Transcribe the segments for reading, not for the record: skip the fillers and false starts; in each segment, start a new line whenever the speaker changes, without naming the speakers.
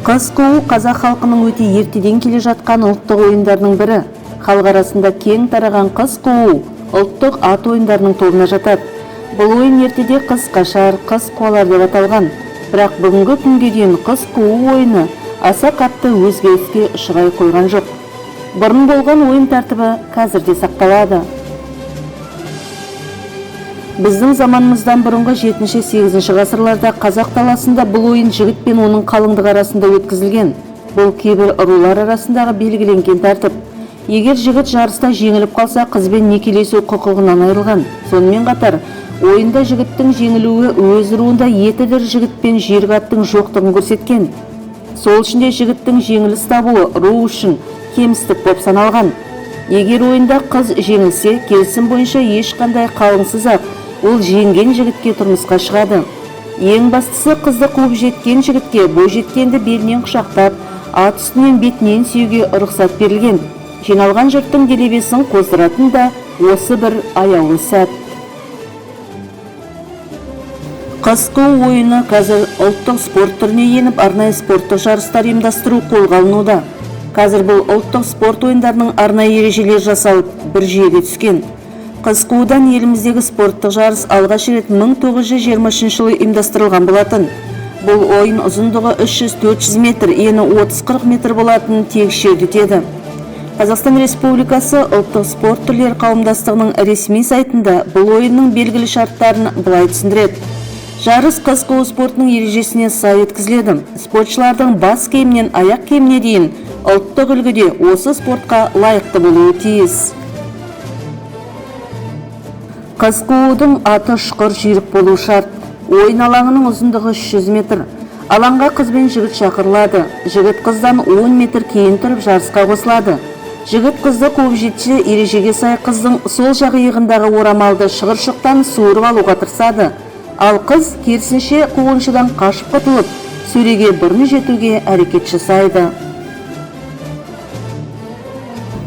Қыз қуу қазақ халқының өте ертеден келе жатқан ұлттық ойындарының бірі. Халық арасында кең тараған қыз қуу ұлттық ат ойындарының тобына жатады. Бұл ойын ертеде қыз қашар, қыз қуалар деп аталған. Бірақ бүгінгі күнге дейін қыз қуу ойыны аса қатты өзгеріске ұшырай қойған жоқ. Бұрын болған ойын тәртібі қазір де сақталады. Біздің заманымыздан бұрынғы 7-8 ғасырларда қазақ даласында бұл ойын жігіт пен оның қалыңдығы арасында өткізілген. Бұл кейбір рулар арасындағы белгіленген тәртіп. Егер жігіт жарыста жеңіліп қалса, қызбен некелесу құқығынан айырылған. Сонымен қатар, ойында жігіттің жеңілуі өз руында етідір жігітпен жүйрік аттың жоқтығын көрсеткен. Сол үшін де жігіттің жеңіліс табуы ру үшін кемістік болып саналған. Егер ойында қыз жеңілсе, келісім бойынша ешқандай қалыңсыз-ақ ол жеңген жігітке тұрмысқа шығады. Ең бастысы, қызды қуып жеткен жігітке бойжеткенді белінен құшақтап, ат үстінен бетінен сүюге рұқсат берілген. Жиналған жұрттың делебесін қоздыратын да осы бір аяулы сәт. Қыз қуу ойыны қазір ұлттық спорт түріне еніп, арнайы спорттық жарыстар ұйымдастыру қолға алынуда. Қазір бұл ұлттық спорт ойындарының арнайы ережелер жасалып, бір жүйеге түскен. Қыз қуудан еліміздегі спорттық жарыс алғаш рет 1923 жылы ұйымдастырылған болатын. Бұл ойын ұзындығы 300-400 метр, ені 30-40 метр болатын тегіс жерде өтеді. Қазақстан Республикасы ұлттық спорт түрлері қауымдастығының ресми сайтында бұл ойынның белгілі шарттарын былай түсіндіреді. Жарыс қыз қуу спортының ережесіне сай өткізіледі. Спортшылардың бас киімнен аяқ киіміне дейін ұлттық үлгіде осы спортқа лайықты болуы тиіс. Қыз қуудың аты ұшқыр жүйрік болу шарт. Ойын алаңының ұзындығы 300 метр. Алаңға қыз бен жігіт шақырылады. Жігіт қыздан 10 метр кейін тұрып жарысқа қосылады. Жігіт қызды қуып жетсе, ережеге сай қыздың сол жақ иығындағы орамалды шығыршықтан суырып алуға тырысады. Ал қыз керісінше қуғыншыдан қашып құтылып, сөреге бұрын жетуге әрекет жасайды.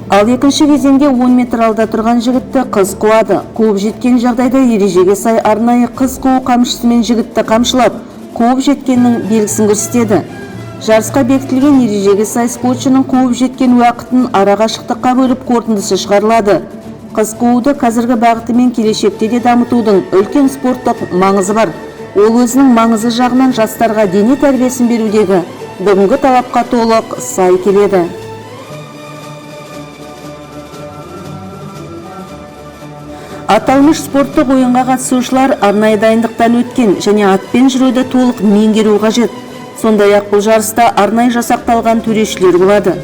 Ал екінші кезеңде 10 метр алда тұрған жігітті қыз қуады. Қуып жеткен жағдайда ережеге сай арнайы қыз қуу қамшысымен жігітті қамшылап, қуып жеткеннің белгісін көрсетеді. Жарысқа бекітілген ережеге сай спортшының қуып жеткен уақытын арақашықтыққа бөліп қорытындысы шығарылады. Қыз қууды қазіргі бағыты мен келешекте де дамытудың үлкен спорттық маңызы бар. Ол өзінің маңызы жағынан жастарға дене тәрбиесін берудегі бүгінгі талапқа толық сай келеді. Аталмыш спорттық ойынға қатысушылар арнайы дайындықтан өткен және атпен жүруді толық меңгеру қажет. Сондай-ақ бұл жарыста арнайы жасақталған төрешілер болады.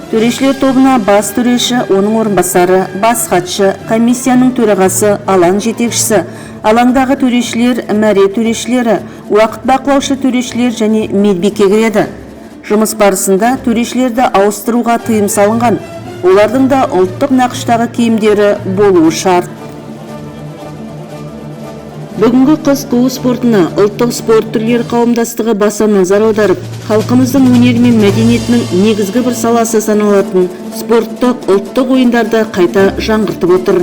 Төрешілер тобына бас төреші, оның орынбасары, бас хатшы, комиссияның төрағасы, алаң жетекшісі, алаңдағы төрешілер, мәре төрешілері, уақыт бақылаушы төрешілер және медбике кіреді. Жұмыс барысында төрешілерді ауыстыруға тыйым салынған. Олардың да ұлттық нақыштағы киімдері болуы шарт. Бүгінгі қыз қуу спортына ұлттық спорт түрлері қауымдастығы баса назар аударып, халқымыздың өнері мен мәдениетінің негізгі бір саласы саналатын спорттық ұлттық ойындарды қайта жаңғыртып отыр.